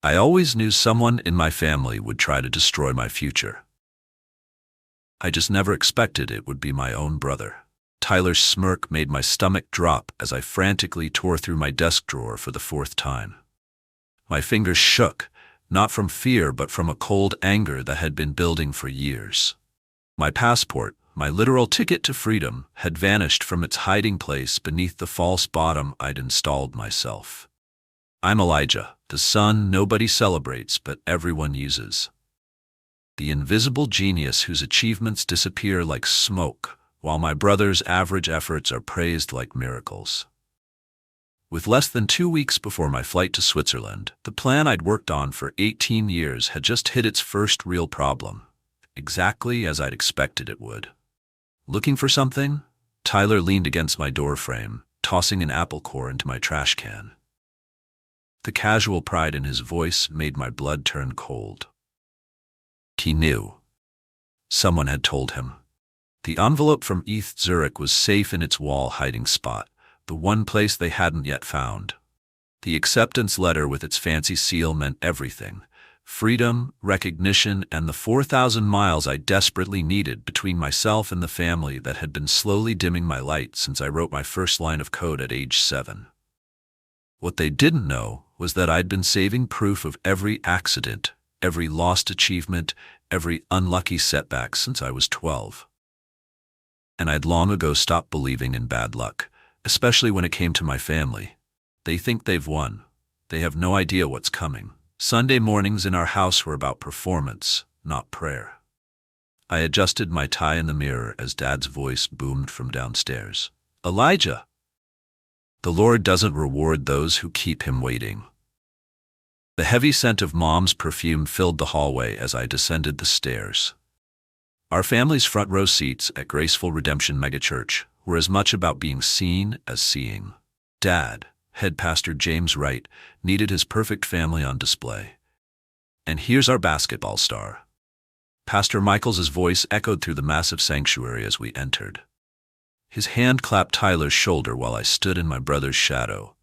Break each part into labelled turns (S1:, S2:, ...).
S1: I always knew someone in my family would try to destroy my future. I just never expected it would be my own brother. Tyler's smirk made my stomach drop as I frantically tore through my desk drawer for the fourth time. My fingers shook, not from fear but from a cold anger that had been building for years. My passport, my literal ticket to freedom, had vanished from its hiding place beneath the false bottom I'd installed myself. I'm Elijah, the son nobody celebrates but everyone uses. The invisible genius whose achievements disappear like smoke, while my brother's average efforts are praised like miracles. With less than 2 weeks before my flight to Switzerland, the plan I'd worked on for 18 years had just hit its first real problem, exactly as I'd expected it would. Looking for something? Tyler leaned against my door frame, tossing an apple core into my trash can. The casual pride in his voice made my blood turn cold. He knew. Someone had told him. The envelope from East Zurich was safe in its wall hiding spot, the one place they hadn't yet found. The acceptance letter with its fancy seal meant everything: freedom, recognition, and the 4,000 miles I desperately needed between myself and the family that had been slowly dimming my light since I wrote my first line of code at age 7. What they didn't know was that I'd been saving proof of every accident, every lost achievement, every unlucky setback since I was 12. And I'd long ago stopped believing in bad luck, especially when it came to my family. They think they've won. They have no idea what's coming. Sunday mornings in our house were about performance, not prayer. I adjusted my tie in the mirror as Dad's voice boomed from downstairs. Elijah! The Lord doesn't reward those who keep him waiting. The heavy scent of Mom's perfume filled the hallway as I descended the stairs. Our family's front row seats at Graceful Redemption Megachurch were as much about being seen as seeing. Dad, head pastor James Wright, needed his perfect family on display. And here's our basketball star. Pastor Michaels' voice echoed through the massive sanctuary as we entered. His hand clapped Tyler's shoulder while I stood in my brother's shadow.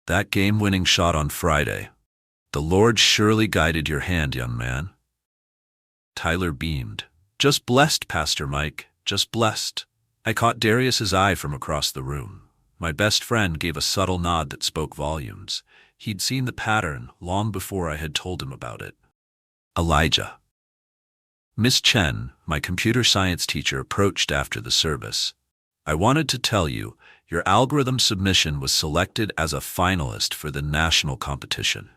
S1: That game-winning shot on Friday. The Lord surely guided your hand, young man. Tyler beamed. Just blessed, Pastor Mike, just blessed. I caught Darius's eye from across the room. My best friend gave a subtle nod that spoke volumes. He'd seen the pattern long before I had told him about it. Elijah. Miss Chen, my computer science teacher, approached after the service. I wanted to tell you, your algorithm submission was selected as a finalist for the national competition.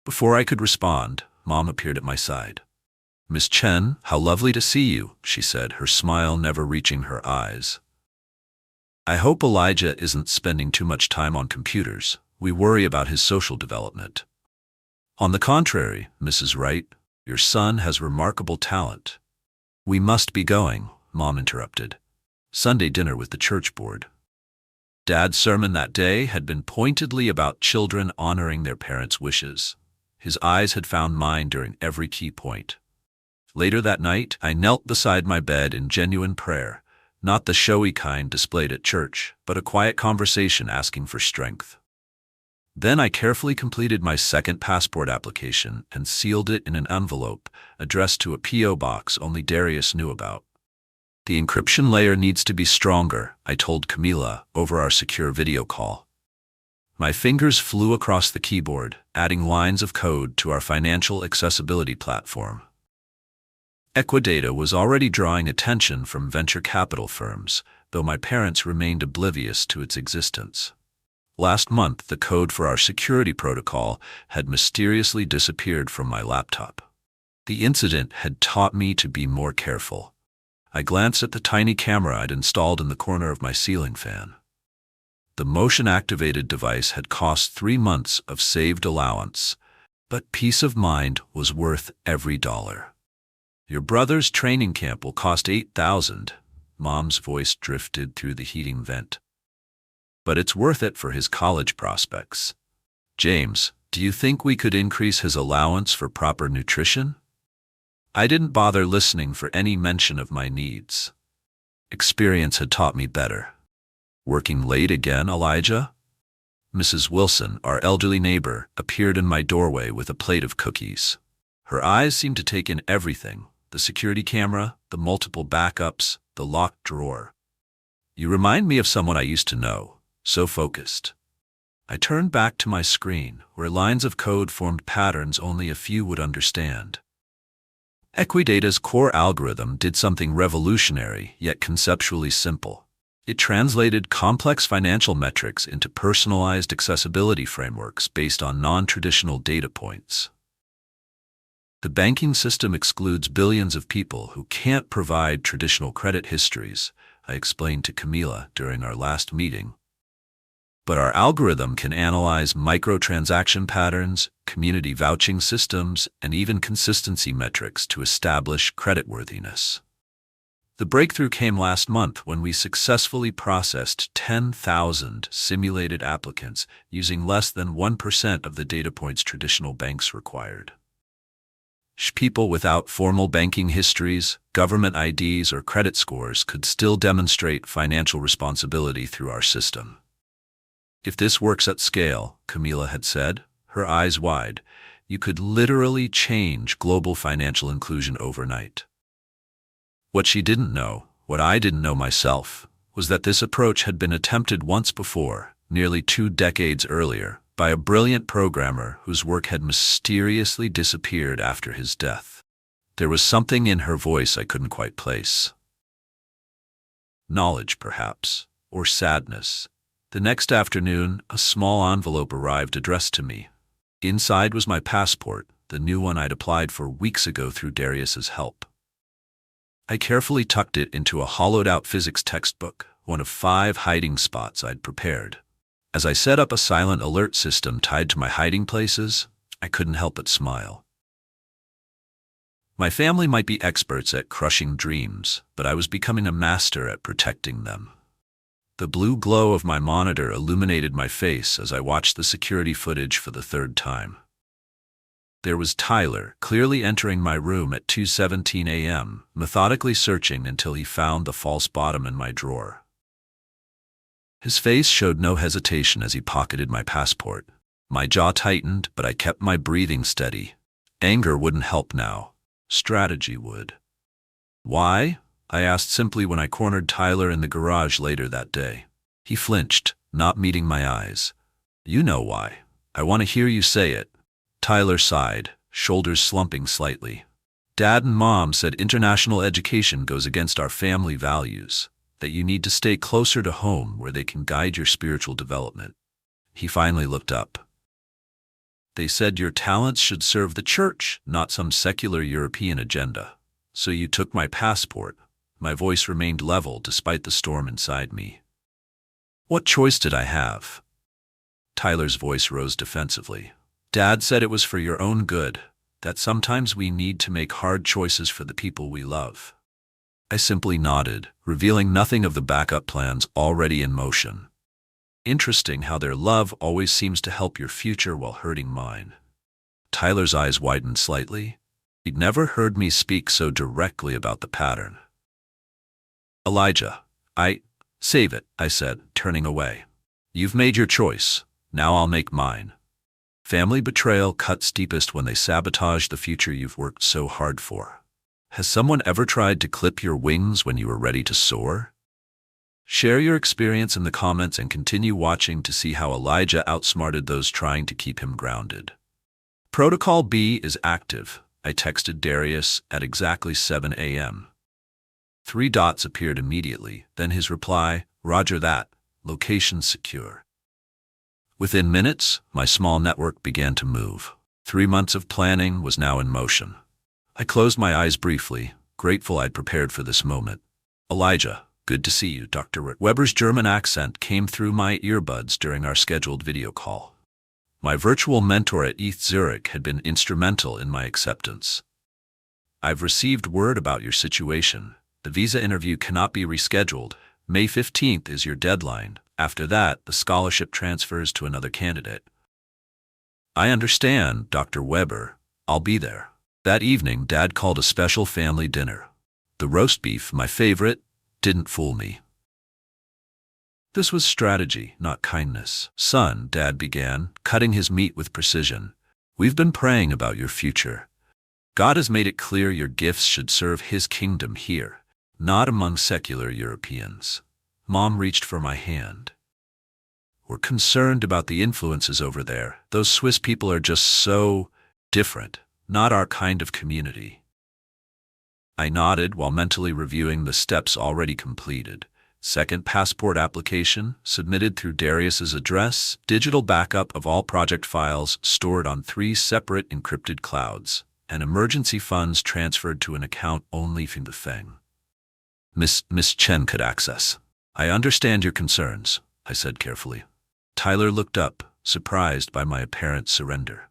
S1: Before I could respond, Mom appeared at my side. Miss Chen, how lovely to see you, she said, her smile never reaching her eyes. I hope Elijah isn't spending too much time on computers. We worry about his social development. On the contrary, Mrs. Wright, your son has remarkable talent. We must be going, Mom interrupted. Sunday dinner with the church board. Dad's sermon that day had been pointedly about children honoring their parents' wishes. His eyes had found mine during every key point. Later that night, I knelt beside my bed in genuine prayer, not the showy kind displayed at church, but a quiet conversation asking for strength. Then I carefully completed my second passport application and sealed it in an envelope addressed to a P.O. box only Darius knew about. The encryption layer needs to be stronger, I told Camila over our secure video call. My fingers flew across the keyboard, adding lines of code to our financial accessibility platform. Equidata was already drawing attention from venture capital firms, though my parents remained oblivious to its existence. Last month, the code for our security protocol had mysteriously disappeared from my laptop. The incident had taught me to be more careful. I glanced at the tiny camera I'd installed in the corner of my ceiling fan. The motion-activated device had cost 3 months of saved allowance, but peace of mind was worth every dollar. Your brother's training camp will cost $8,000, Mom's voice drifted through the heating vent. But it's worth it for his college prospects. James, do you think we could increase his allowance for proper nutrition? I didn't bother listening for any mention of my needs. Experience had taught me better. Working late again, Elijah? Mrs. Wilson, our elderly neighbor, appeared in my doorway with a plate of cookies. Her eyes seemed to take in everything: the security camera, the multiple backups, the locked drawer. "You remind me of someone I used to know, so focused." I turned back to my screen, where lines of code formed patterns only a few would understand. Equidata's core algorithm did something revolutionary, yet conceptually simple. It translated complex financial metrics into personalized accessibility frameworks based on non-traditional data points. The banking system excludes billions of people who can't provide traditional credit histories, I explained to Camila during our last meeting. But our algorithm can analyze microtransaction patterns, community vouching systems, and even consistency metrics to establish creditworthiness. The breakthrough came last month when we successfully processed 10,000 simulated applicants using less than 1% of the data points traditional banks required. People without formal banking histories, government IDs, or credit scores could still demonstrate financial responsibility through our system. "If this works at scale," Camila had said, her eyes wide, "you could literally change global financial inclusion overnight." What she didn't know, what I didn't know myself, was that this approach had been attempted once before, nearly 2 decades earlier, by a brilliant programmer whose work had mysteriously disappeared after his death. There was something in her voice I couldn't quite place. Knowledge, perhaps, or sadness. The next afternoon, a small envelope arrived addressed to me. Inside was my passport, the new one I'd applied for weeks ago through Darius's help. I carefully tucked it into a hollowed-out physics textbook, one of 5 hiding spots I'd prepared. As I set up a silent alert system tied to my hiding places, I couldn't help but smile. My family might be experts at crushing dreams, but I was becoming a master at protecting them. The blue glow of my monitor illuminated my face as I watched the security footage for the 3rd time. There was Tyler, clearly entering my room at 2:17 a.m., methodically searching until he found the false bottom in my drawer. His face showed no hesitation as he pocketed my passport. My jaw tightened, but I kept my breathing steady. Anger wouldn't help now. Strategy would. "Why?" I asked simply when I cornered Tyler in the garage later that day. He flinched, not meeting my eyes. "You know why. I want to hear you say it." Tyler sighed, shoulders slumping slightly. "Dad and Mom said international education goes against our family values, that you need to stay closer to home where they can guide your spiritual development." He finally looked up. "They said your talents should serve the church, not some secular European agenda. So you took my passport." My voice remained level despite the storm inside me. "What choice did I have?" Tyler's voice rose defensively. "Dad said it was for your own good, that sometimes we need to make hard choices for the people we love." I simply nodded, revealing nothing of the backup plans already in motion. Interesting how their love always seems to help your future while hurting mine. Tyler's eyes widened slightly. He'd never heard me speak so directly about the pattern. "Elijah, save it," I said, turning away. "You've made your choice. Now I'll make mine. Family betrayal cuts deepest when they sabotage the future you've worked so hard for. Has someone ever tried to clip your wings when you were ready to soar?" Share your experience in the comments and continue watching to see how Elijah outsmarted those trying to keep him grounded. "Protocol B is active," I texted Darius at exactly 7 a.m. 3 dots appeared immediately, then his reply, "Roger that, location secure." Within minutes, my small network began to move. 3 months of planning was now in motion. I closed my eyes briefly, grateful I'd prepared for this moment. "Elijah, good to see you." Dr. Weber's German accent came through my earbuds during our scheduled video call. My virtual mentor at ETH Zurich had been instrumental in my acceptance. "I've received word about your situation. The visa interview cannot be rescheduled. May 15th is your deadline. After that, the scholarship transfers to another candidate." "I understand, Dr. Weber. I'll be there." That evening, Dad called a special family dinner. The roast beef, my favorite, didn't fool me. This was strategy, not kindness. "Son," Dad began, cutting his meat with precision, "we've been praying about your future. God has made it clear your gifts should serve His kingdom here, not among secular Europeans." Mom reached for my hand. "We're concerned about the influences over there. Those Swiss people are just so different, not our kind of community." I nodded while mentally reviewing the steps already completed. Second passport application, submitted through Darius's address, digital backup of all project files stored on 3 separate encrypted clouds, and emergency funds transferred to an account only from the Feng. Miss Chen could access. "I understand your concerns," I said carefully. Tyler looked up, surprised by my apparent surrender.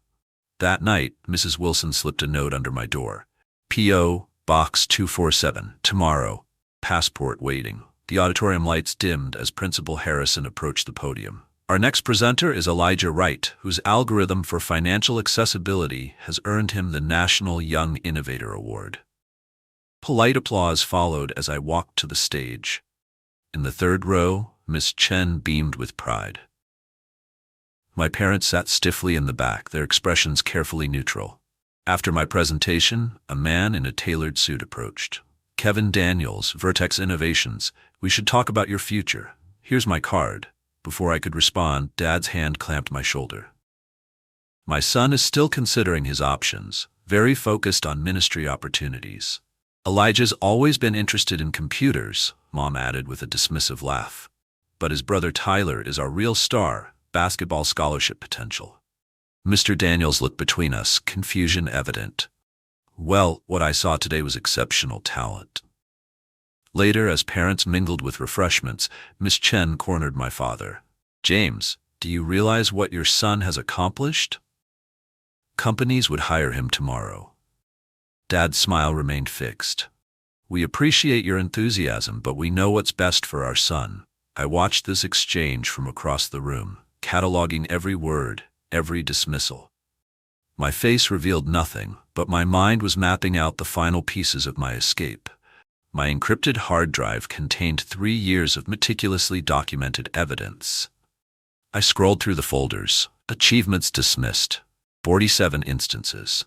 S1: That night, Mrs. Wilson slipped a note under my door. "P.O. Box 247, tomorrow. Passport waiting." The auditorium lights dimmed as Principal Harrison approached the podium. "Our next presenter is Elijah Wright, whose algorithm for financial accessibility has earned him the National Young Innovator Award." Polite applause followed as I walked to the stage. In the third row, Miss Chen beamed with pride. My parents sat stiffly in the back, their expressions carefully neutral. After my presentation, a man in a tailored suit approached. "Kevin Daniels, Vertex Innovations. We should talk about your future. Here's my card." Before I could respond, Dad's hand clamped my shoulder. "My son is still considering his options, very focused on ministry opportunities. Elijah's always been interested in computers," Mom added with a dismissive laugh. "But his brother Tyler is our real star, basketball scholarship potential." Mr. Daniels looked between us, confusion evident. "Well, what I saw today was exceptional talent." Later, as parents mingled with refreshments, Miss Chen cornered my father. "James, do you realize what your son has accomplished? Companies would hire him tomorrow." Dad's smile remained fixed. "We appreciate your enthusiasm, but we know what's best for our son." I watched this exchange from across the room, cataloging every word, every dismissal. My face revealed nothing, but my mind was mapping out the final pieces of my escape. My encrypted hard drive contained 3 years of meticulously documented evidence. I scrolled through the folders. Achievements dismissed, 47 instances.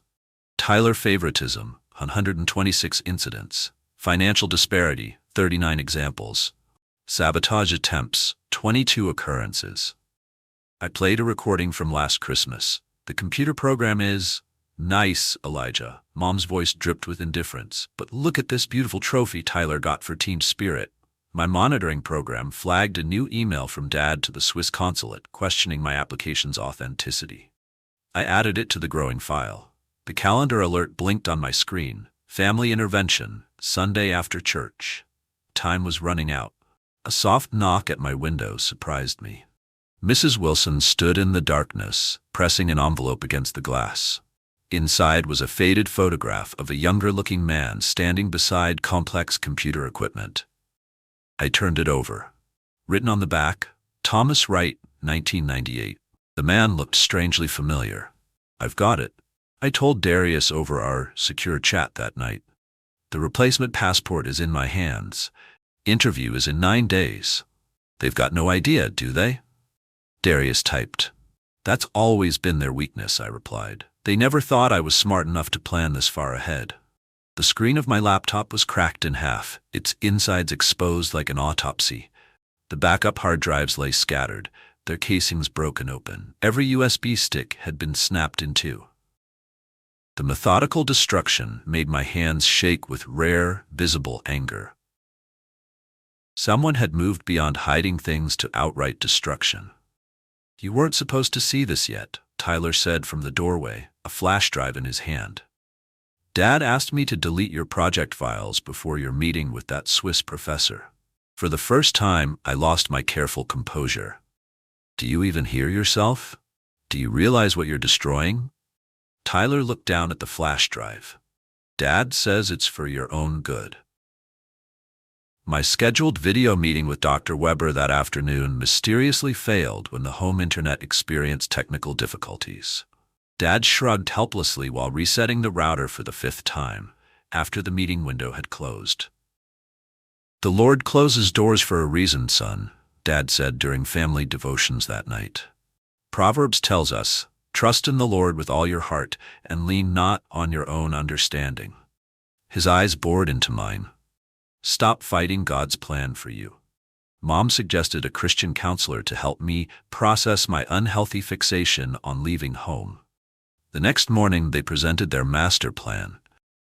S1: Tyler favoritism, 126 incidents. Financial disparity, 39 examples. Sabotage attempts, 22 occurrences. I played a recording from last Christmas. "The computer program is nice, Elijah." Mom's voice dripped with indifference. "But look at this beautiful trophy Tyler got for Team Spirit." My monitoring program flagged a new email from Dad to the Swiss consulate, questioning my application's authenticity. I added it to the growing file. The calendar alert blinked on my screen. Family intervention, Sunday after church. Time was running out. A soft knock at my window surprised me. Mrs. Wilson stood in the darkness, pressing an envelope against the glass. Inside was a faded photograph of a younger-looking man standing beside complex computer equipment. I turned it over. Written on the back, "Thomas Wright, 1998. The man looked strangely familiar. "I've got it," I told Darius over our secure chat that night. "The replacement passport is in my hands. Interview is in 9 days. They've got no idea, do they?" Darius typed. "That's always been their weakness," I replied. "They never thought I was smart enough to plan this far ahead." The screen of my laptop was cracked in half, its insides exposed like an autopsy. The backup hard drives lay scattered, their casings broken open. Every USB stick had been snapped in two. The methodical destruction made my hands shake with rare, visible anger. Someone had moved beyond hiding things to outright destruction. "You weren't supposed to see this yet," Tyler said from the doorway, a flash drive in his hand. "Dad asked me to delete your project files before your meeting with that Swiss professor." For the first time, I lost my careful composure. "Do you even hear yourself? Do you realize what you're destroying?" Tyler looked down at the flash drive. "Dad says it's for your own good." My scheduled video meeting with Dr. Weber that afternoon mysteriously failed when the home internet experienced technical difficulties. Dad shrugged helplessly while resetting the router for the 5th time, after the meeting window had closed. "The Lord closes doors for a reason, son. Dad said during family devotions that night. Proverbs tells us, "Trust in the Lord with all your heart and lean not on your own understanding." His eyes bored into mine. Stop fighting God's plan for you. Mom suggested a Christian counselor to help me process my unhealthy fixation on leaving home. The next morning, they presented their master plan,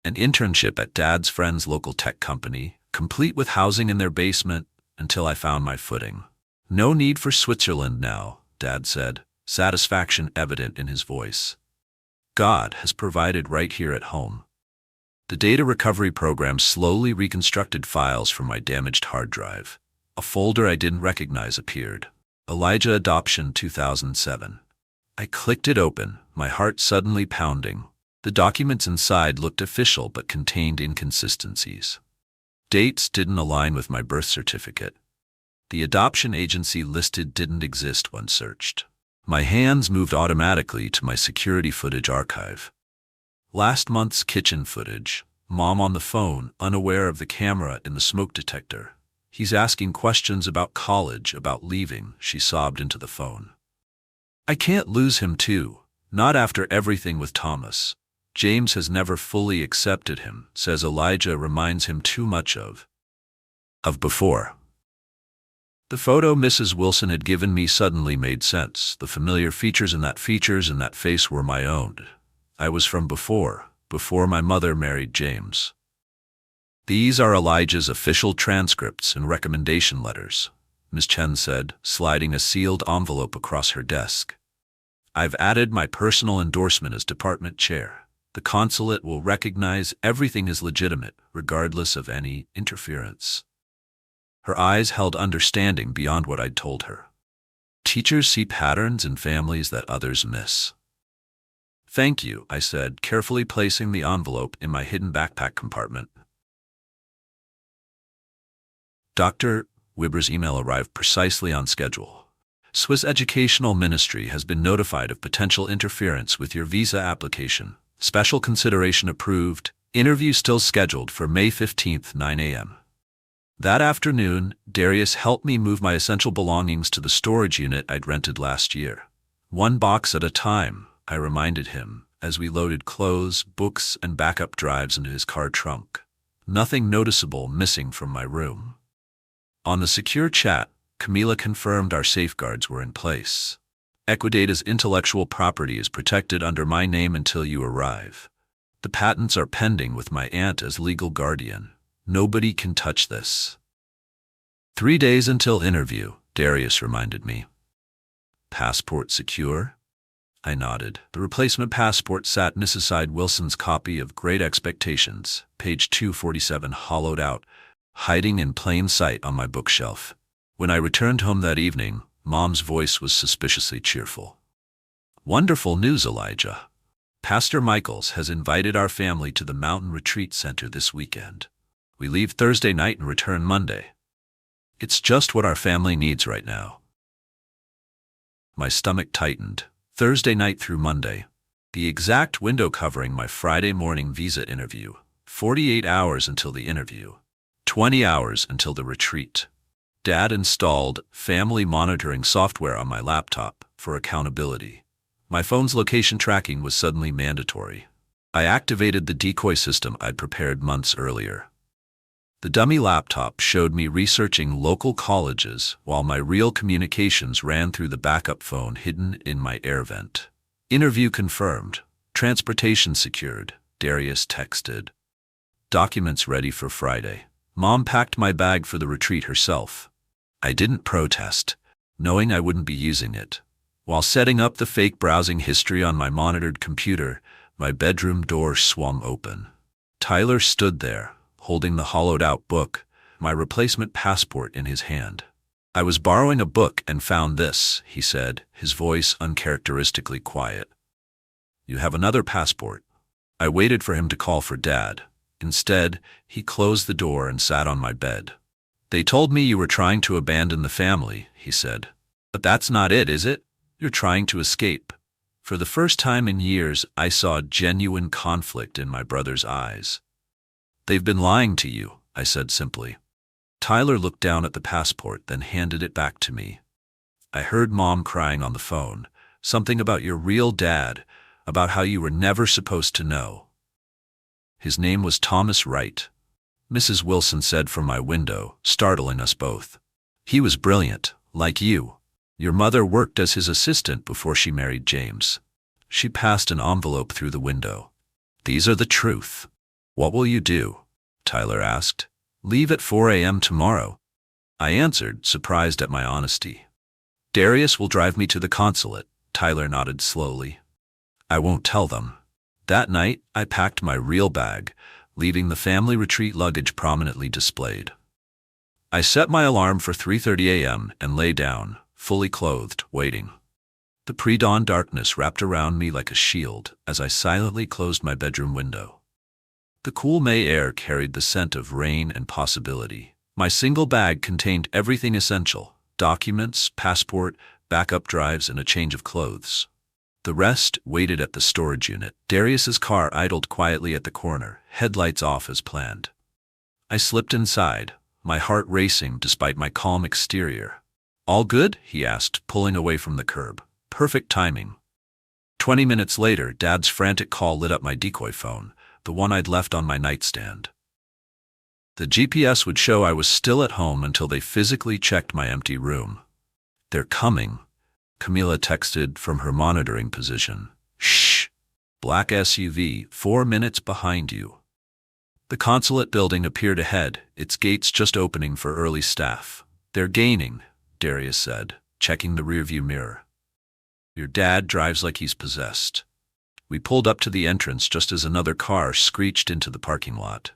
S1: an internship at Dad's friend's local tech company, complete with housing in their basement until I found my footing. No need for Switzerland now, Dad said, satisfaction evident in his voice. God has provided right here at home. The data recovery program slowly reconstructed files from my damaged hard drive. A folder I didn't recognize appeared. Elijah Adoption 2007. I clicked it open, my heart suddenly pounding. The documents inside looked official but contained inconsistencies. Dates didn't align with my birth certificate. The adoption agency listed didn't exist when searched. My hands moved automatically to my security footage archive. Last month's kitchen footage. Mom on the phone, unaware of the camera in the smoke detector. He's asking questions about college, about leaving, she sobbed into the phone. I can't lose him too, not after everything with Thomas. James has never fully accepted him, says Elijah reminds him too much of before. The photo Mrs. Wilson had given me suddenly made sense. The familiar features in that face were my own. I was from before my mother married James. These are Elijah's official transcripts and recommendation letters, Ms. Chen said, sliding a sealed envelope across her desk. I've added my personal endorsement as department chair. The consulate will recognize everything is legitimate, regardless of any interference. Her eyes held understanding beyond what I'd told her. Teachers see patterns in families that others miss. Thank you, I said, carefully placing the envelope in my hidden backpack compartment. Dr. Wibber's email arrived precisely on schedule. Swiss Educational Ministry has been notified of potential interference with your visa application. Special consideration approved. Interview still scheduled for May 15th, 9 a.m. That afternoon, Darius helped me move my essential belongings to the storage unit I'd rented last year. One box at a time, I reminded him, as we loaded clothes, books, and backup drives into his car trunk. Nothing noticeable missing from my room. On the secure chat, Camila confirmed our safeguards were in place. Equidata's intellectual property is protected under my name until you arrive. The patents are pending with my aunt as legal guardian. Nobody can touch this. 3 days until interview, Darius reminded me. Passport secure? I nodded. The replacement passport sat beside Wilson's copy of Great Expectations, page 247, hollowed out, hiding in plain sight on my bookshelf. When I returned home that evening, Mom's voice was suspiciously cheerful. Wonderful news, Elijah. Pastor Michaels has invited our family to the Mountain Retreat Center this weekend. We leave Thursday night and return Monday. It's just what our family needs right now. My stomach tightened. Thursday night through Monday. The exact window covering my Friday morning visa interview. 48 hours until the interview. 20 hours until the retreat. Dad installed family monitoring software on my laptop for accountability. My phone's location tracking was suddenly mandatory. I activated the decoy system I'd prepared months earlier. The dummy laptop showed me researching local colleges while my real communications ran through the backup phone hidden in my air vent. Interview confirmed. Transportation secured, Darius texted. Documents ready for Friday. Mom packed my bag for the retreat herself. I didn't protest, knowing I wouldn't be using it. While setting up the fake browsing history on my monitored computer, my bedroom door swung open. Tyler stood there, holding the hollowed-out book, my replacement passport in his hand. I was borrowing a book and found this, he said, his voice uncharacteristically quiet. You have another passport. I waited for him to call for Dad. Instead, he closed the door and sat on my bed. They told me you were trying to abandon the family, he said. But that's not it, is it? You're trying to escape. For the first time in years, I saw genuine conflict in my brother's eyes. They've been lying to you, I said simply. Tyler looked down at the passport, then handed it back to me. I heard Mom crying on the phone, something about your real dad, about how you were never supposed to know. His name was Thomas Wright, Mrs. Wilson said from my window, startling us both. He was brilliant, like you. Your mother worked as his assistant before she married James. She passed an envelope through the window. These are the truth. What will you do? Tyler asked. Leave at 4 a.m. tomorrow. I answered, surprised at my honesty. Darius will drive me to the consulate. Tyler nodded slowly. I won't tell them. That night, I packed my real bag, leaving the family retreat luggage prominently displayed. I set my alarm for 3:30 a.m. and lay down, fully clothed, waiting. The pre-dawn darkness wrapped around me like a shield as I silently closed my bedroom window. The cool May air carried the scent of rain and possibility. My single bag contained everything essential: documents, passport, backup drives, and a change of clothes. The rest waited at the storage unit. Darius's car idled quietly at the corner, headlights off as planned. I slipped inside, my heart racing despite my calm exterior. All good? He asked, pulling away from the curb. Perfect timing. 20 minutes later, Dad's frantic call lit up my decoy phone, the one I'd left on my nightstand. The GPS would show I was still at home until they physically checked my empty room. They're coming, Camila texted from her monitoring position. Shh! Black SUV, 4 minutes behind you. The consulate building appeared ahead, its gates just opening for early staff. They're gaining, Darius said, checking the rearview mirror. Your dad drives like he's possessed. We pulled up to the entrance just as another car screeched into the parking lot.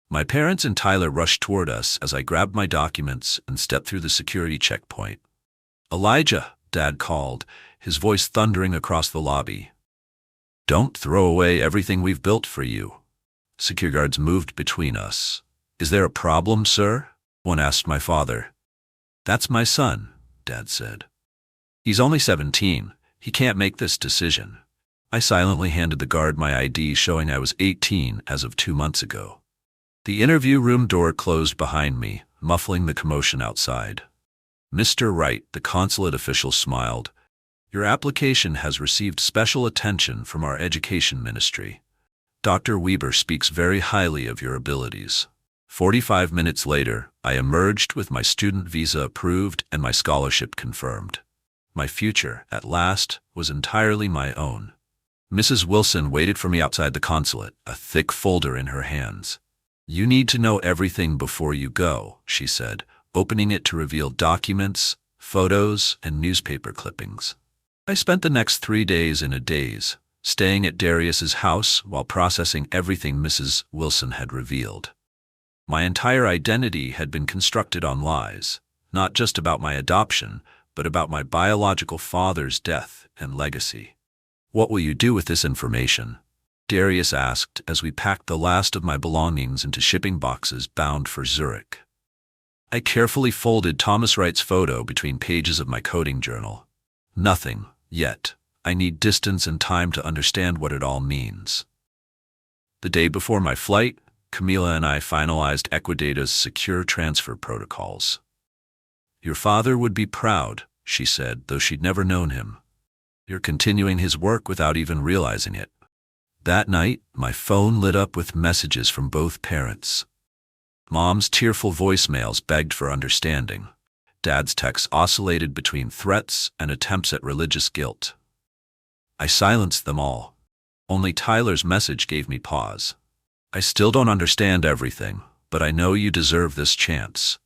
S1: My parents and Tyler rushed toward us as I grabbed my documents and stepped through the security checkpoint. Elijah, Dad called, his voice thundering across the lobby. Don't throw away everything we've built for you. Security guards moved between us. Is there a problem, sir? One asked my father. That's my son, Dad said. He's only 17. He can't make this decision. I silently handed the guard my ID showing I was 18 as of 2 months ago. The interview room door closed behind me, muffling the commotion outside. Mr. Wright, the consulate official smiled. Your application has received special attention from our education ministry. Dr. Weber speaks very highly of your abilities. 45 minutes later, I emerged with my student visa approved and my scholarship confirmed. My future, at last, was entirely my own. Mrs. Wilson waited for me outside the consulate, a thick folder in her hands. You need to know everything before you go, she said, opening it to reveal documents, photos, and newspaper clippings. I spent the next 3 days in a daze, staying at Darius's house while processing everything Mrs. Wilson had revealed. My entire identity had been constructed on lies, not just about my adoption, but about my biological father's death and legacy. What will you do with this information? Darius asked as we packed the last of my belongings into shipping boxes bound for Zurich. I carefully folded Thomas Wright's photo between pages of my coding journal. Nothing, yet. I need distance and time to understand what it all means. The day before my flight, Camila and I finalized Equidata's secure transfer protocols. Your father would be proud, she said, though she'd never known him. You're continuing his work without even realizing it. That night, my phone lit up with messages from both parents. Mom's tearful voicemails begged for understanding. Dad's texts oscillated between threats and attempts at religious guilt. I silenced them all. Only Tyler's message gave me pause. I still don't understand everything, but I know you deserve this chance.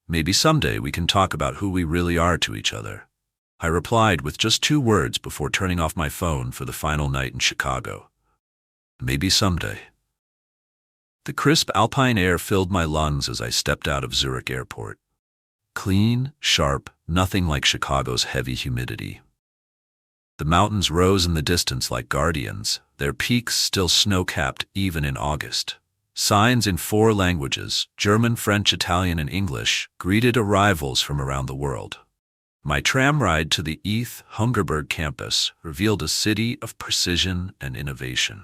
S1: Maybe someday we can talk about who we really are to each other. I replied with just 2 words before turning off my phone for the final night in Chicago. Maybe someday. The crisp alpine air filled my lungs as I stepped out of Zurich Airport. Clean, sharp, nothing like Chicago's heavy humidity. The mountains rose in the distance like guardians, their peaks still snow-capped even in August. Signs in 4 languages, German, French, Italian, and English, greeted arrivals from around the world. My tram ride to the ETH Hungerberg campus revealed a city of precision and innovation.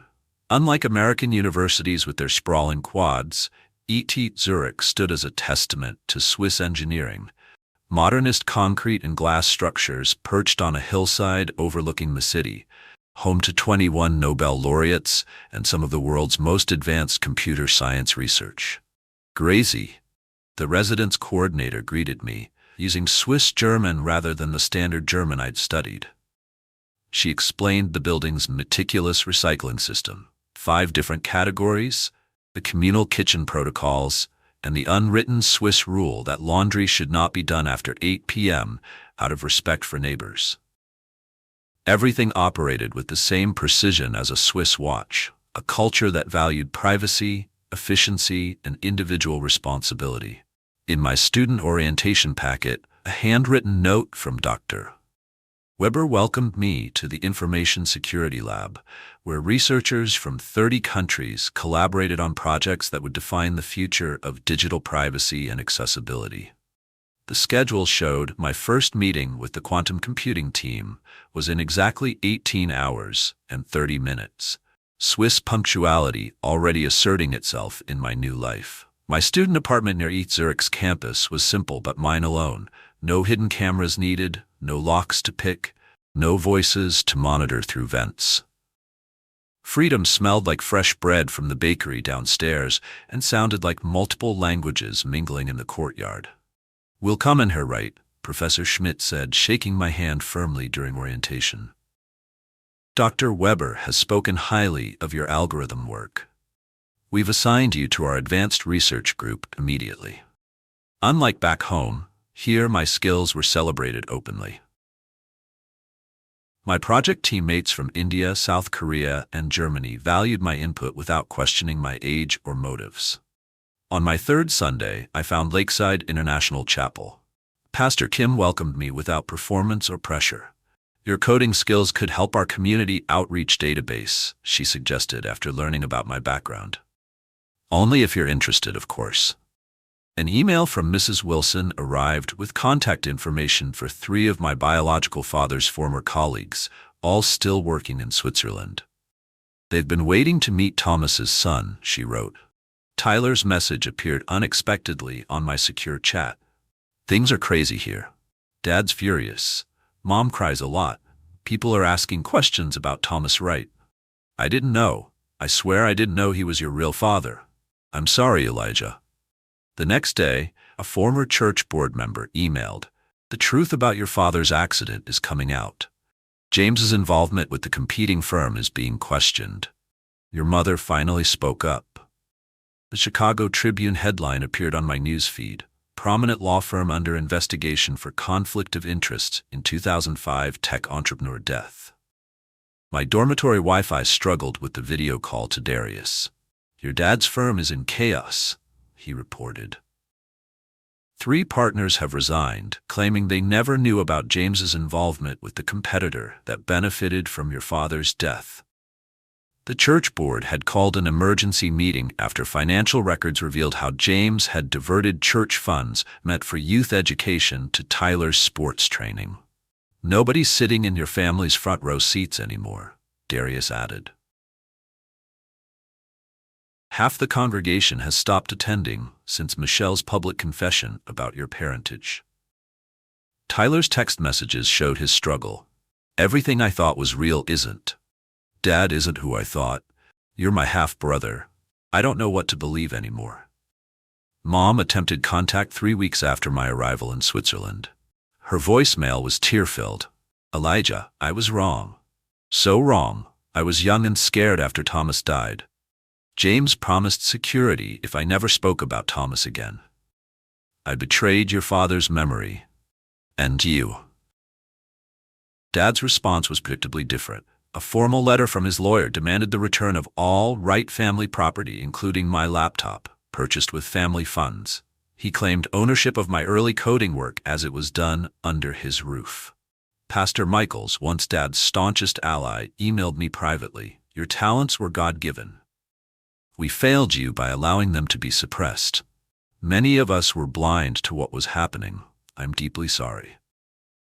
S1: Unlike American universities with their sprawling quads, ET Zurich stood as a testament to Swiss engineering. Modernist concrete and glass structures perched on a hillside overlooking the city, home to 21 Nobel laureates and some of the world's most advanced computer science research. Gracie, the residence coordinator, greeted me, using Swiss German rather than the standard German I'd studied. She explained the building's meticulous recycling system, 5 different categories, the communal kitchen protocols, and the unwritten Swiss rule that laundry should not be done after 8 p.m. out of respect for neighbors. Everything operated with the same precision as a Swiss watch, a culture that valued privacy, efficiency, and individual responsibility. In my student orientation packet, a handwritten note from Dr. Weber welcomed me to the Information Security Lab, where researchers from 30 countries collaborated on projects that would define the future of digital privacy and accessibility. The schedule showed my first meeting with the quantum computing team was in exactly 18 hours and 30 minutes. Swiss punctuality already asserting itself in my new life. My student apartment near ETH Zurich's campus was simple but mine alone. No hidden cameras needed, no locks to pick, no voices to monitor through vents. Freedom smelled like fresh bread from the bakery downstairs and sounded like multiple languages mingling in the courtyard. "We'll come in her right," Professor Schmidt said, shaking my hand firmly during orientation. "Dr. Weber has spoken highly of your algorithm work. We've assigned you to our advanced research group immediately." Unlike back home, here my skills were celebrated openly. My project teammates from India, South Korea, and Germany valued my input without questioning my age or motives. On my 3rd Sunday, I found Lakeside International Chapel. Pastor Kim welcomed me without performance or pressure. "Your coding skills could help our community outreach database," she suggested after learning about my background. "Only if you're interested, of course." An email from Mrs. Wilson arrived with contact information for 3 of my biological father's former colleagues, all still working in Switzerland. "They've been waiting to meet Thomas's son," she wrote. Tyler's message appeared unexpectedly on my secure chat. "Things are crazy here. Dad's furious. Mom cries a lot. People are asking questions about Thomas Wright. I didn't know. I swear I didn't know he was your real father. I'm sorry, Elijah." The next day, a former church board member emailed, "The truth about your father's accident is coming out. James's involvement with the competing firm is being questioned. Your mother finally spoke up." The Chicago Tribune headline appeared on my news feed. "Prominent law firm under investigation for conflict of interest in 2005 tech entrepreneur death." My dormitory Wi-Fi struggled with the video call to Darius. "Your dad's firm is in chaos," he reported. 3 partners have resigned, claiming they never knew about James's involvement with the competitor that benefited from your father's death. The church board had called an emergency meeting after financial records revealed how James had diverted church funds meant for youth education to Tyler's sports training. "Nobody's sitting in your family's front row seats anymore," Darius added. "Half the congregation has stopped attending since Michelle's public confession about your parentage." Tyler's text messages showed his struggle. "Everything I thought was real isn't. Dad isn't who I thought. You're my half-brother. I don't know what to believe anymore." Mom attempted contact 3 weeks after my arrival in Switzerland. Her voicemail was tear-filled. "Elijah, I was wrong. So wrong. I was young and scared after Thomas died. James promised security if I never spoke about Thomas again. I betrayed your father's memory. And you." Dad's response was predictably different. A formal letter from his lawyer demanded the return of all Wright family property, including my laptop, purchased with family funds. He claimed ownership of my early coding work as it was done under his roof. Pastor Michaels, once Dad's staunchest ally, emailed me privately, "Your talents were God-given. We failed you by allowing them to be suppressed. Many of us were blind to what was happening. I'm deeply sorry."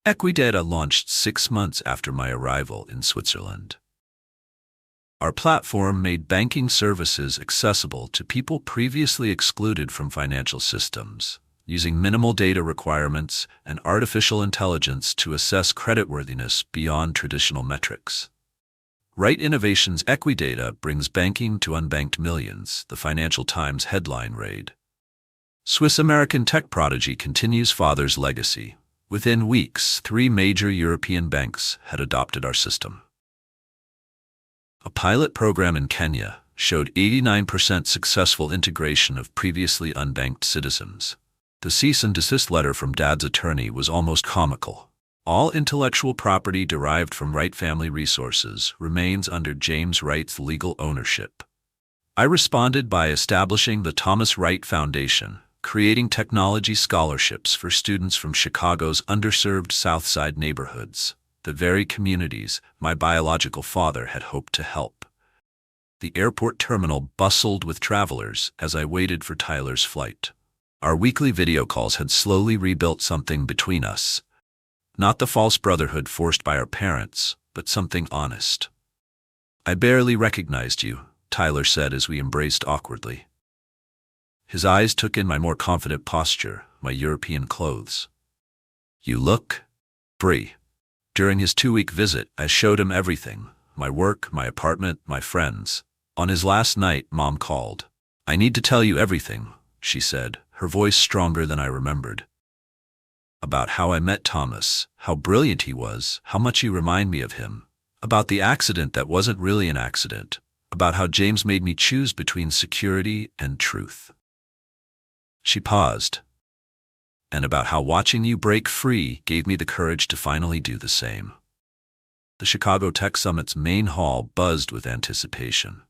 S1: Equidata launched 6 months after my arrival in Switzerland. Our platform made banking services accessible to people previously excluded from financial systems, using minimal data requirements and artificial intelligence to assess creditworthiness beyond traditional metrics. Right Innovations' Equidata brings banking to unbanked millions, the Financial Times headline read. Swiss-American tech prodigy continues father's legacy. Within weeks, 3 major European banks had adopted our system. A pilot program in Kenya showed 89% successful integration of previously unbanked citizens. The cease and desist letter from Dad's attorney was almost comical. All intellectual property derived from Wright family resources remains under James Wright's legal ownership. I responded by establishing the Thomas Wright Foundation, creating technology scholarships for students from Chicago's underserved South Side neighborhoods, the very communities my biological father had hoped to help. The airport terminal bustled with travelers as I waited for Tyler's flight. Our weekly video calls had slowly rebuilt something between us. Not the false brotherhood forced by our parents, but something honest. "I barely recognized you," Tyler said as we embraced awkwardly. His eyes took in my more confident posture, my European clothes. "You look free." During his 2-week visit, I showed him everything: my work, my apartment, my friends. On his last night, Mom called. "I need to tell you everything," she said, her voice stronger than I remembered. About how I met Thomas, how brilliant he was, how much he reminded me of him. About the accident that wasn't really an accident. About how James made me choose between security and truth. She paused. "And about how watching you break free gave me the courage to finally do the same." The Chicago Tech Summit's main hall buzzed with anticipation.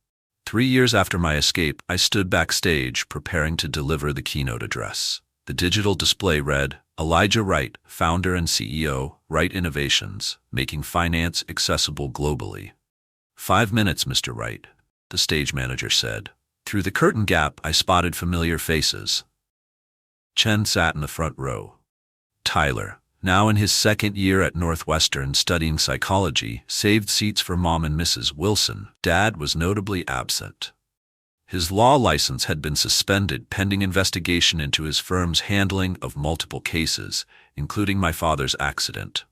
S1: 3 years after my escape, I stood backstage preparing to deliver the keynote address. The digital display read, "Elijah Wright, founder and CEO, Wright Innovations, making finance accessible globally." "5 minutes, Mr. Wright," the stage manager said. Through the curtain gap, I spotted familiar faces. Chen sat in the front row. Tyler, now in his 2nd year at Northwestern studying psychology, saved seats for Mom and Mrs. Wilson. Dad was notably absent. His law license had been suspended pending investigation into his firm's handling of multiple cases, including my father's accident.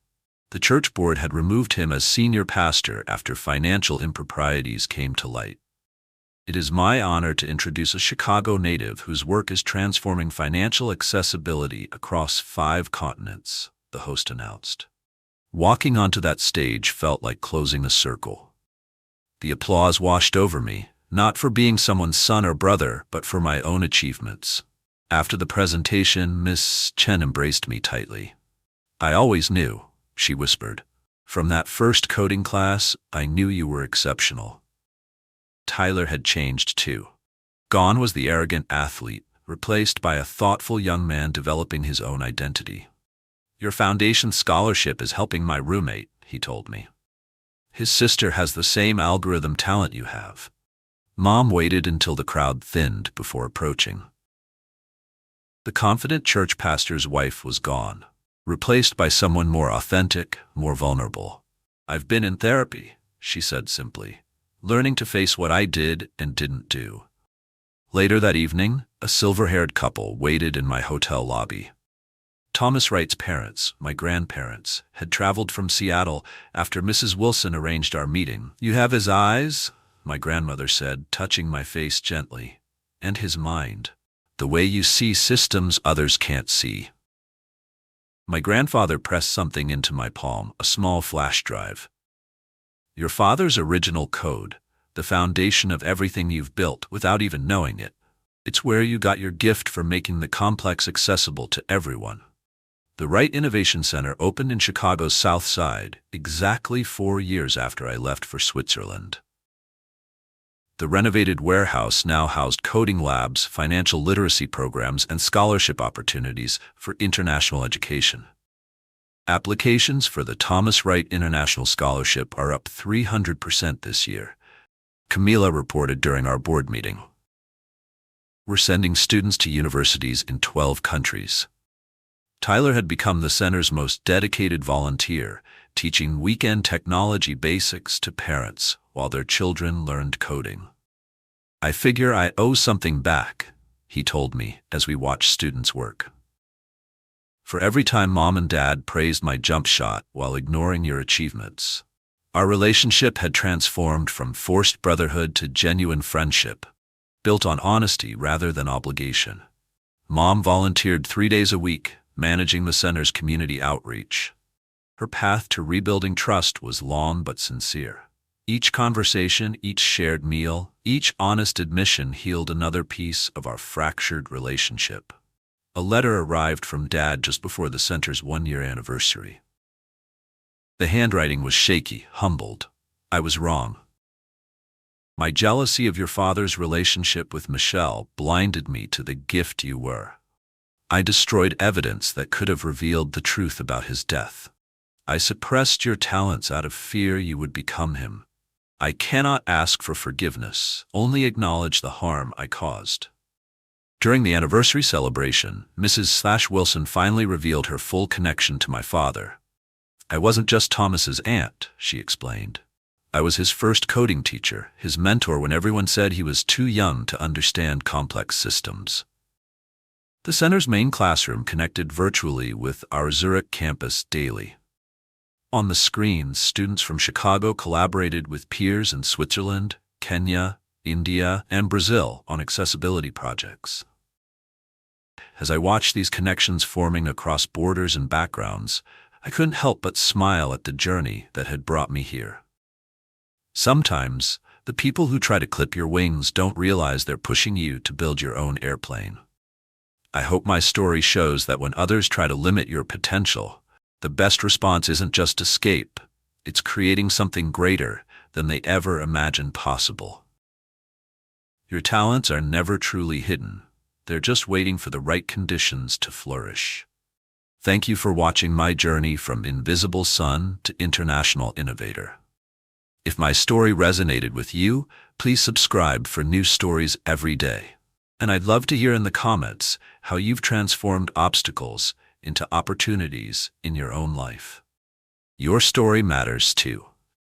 S1: The church board had removed him as senior pastor after financial improprieties came to light. It is my honor to introduce a Chicago native whose work is transforming financial accessibility across 5 continents, the host announced. Walking onto that stage felt like closing a circle. The applause washed over me, not for being someone's son or brother, but for my own achievements. After the presentation, Miss Chen embraced me tightly. "I always knew," she whispered. "From that first coding class, I knew you were exceptional." Tyler had changed too. Gone was the arrogant athlete, replaced by a thoughtful young man developing his own identity. "Your foundation scholarship is helping my roommate," he told me. "His sister has the same algorithm talent you have." Mom waited until the crowd thinned before approaching. The confident church pastor's wife was gone, replaced by someone more authentic, more vulnerable. "I've been in therapy," she said simply, learning to face what I did and didn't do. Later that evening, a silver-haired couple waited in my hotel lobby. Thomas Wright's parents, my grandparents, had traveled from Seattle after Mrs. Wilson arranged our meeting. "You have his eyes," my grandmother said, touching my face gently, "and his mind. The way you see systems others can't see." My grandfather pressed something into my palm, a small flash drive. "Your father's original code, the foundation of everything you've built without even knowing it. It's where you got your gift for making the complex accessible to everyone." The Wright Innovation Center opened in Chicago's South Side exactly 4 years after I left for Switzerland. The renovated warehouse now housed coding labs, financial literacy programs, and scholarship opportunities for international education. Applications for the Thomas Wright International Scholarship are up 300% this year, Camila reported during our board meeting. We're sending students to universities in 12 countries. Tyler had become the center's most dedicated volunteer, teaching weekend technology basics to parents while their children learned coding. "I figure I owe something back," he told me as we watched students work. "For every time Mom and Dad praised my jump shot while ignoring your achievements." Our relationship had transformed from forced brotherhood to genuine friendship, built on honesty rather than obligation. Mom volunteered 3 days a week, managing the center's community outreach. Her path to rebuilding trust was long but sincere. Each conversation, each shared meal, each honest admission healed another piece of our fractured relationship. A letter arrived from Dad just before the center's 1-year anniversary. The handwriting was shaky, humbled. I was wrong. My jealousy of your father's relationship with Michelle blinded me to the gift you were. I destroyed evidence that could have revealed the truth about his death. I suppressed your talents out of fear you would become him. I cannot ask for forgiveness, only acknowledge the harm I caused. During the anniversary celebration, Mrs.Wilson finally revealed her full connection to my father. "I wasn't just Thomas's aunt," she explained. "I was his first coding teacher, his mentor when everyone said he was too young to understand complex systems." The center's main classroom connected virtually with our Zurich campus daily. On the screens, students from Chicago collaborated with peers in Switzerland, Kenya, India, and Brazil on accessibility projects. As I watched these connections forming across borders and backgrounds, I couldn't help but smile at the journey that had brought me here. Sometimes, the people who try to clip your wings don't realize they're pushing you to build your own airplane. I hope my story shows that when others try to limit your potential, the best response isn't just escape, it's creating something greater than they ever imagined possible. Your talents are never truly hidden. They're just waiting for the right conditions to flourish. Thank you for watching my journey from invisible son to international innovator. If my story resonated with you, please subscribe for new stories every day. And I'd love to hear in the comments how you've transformed obstacles into opportunities in your own life. Your story matters too.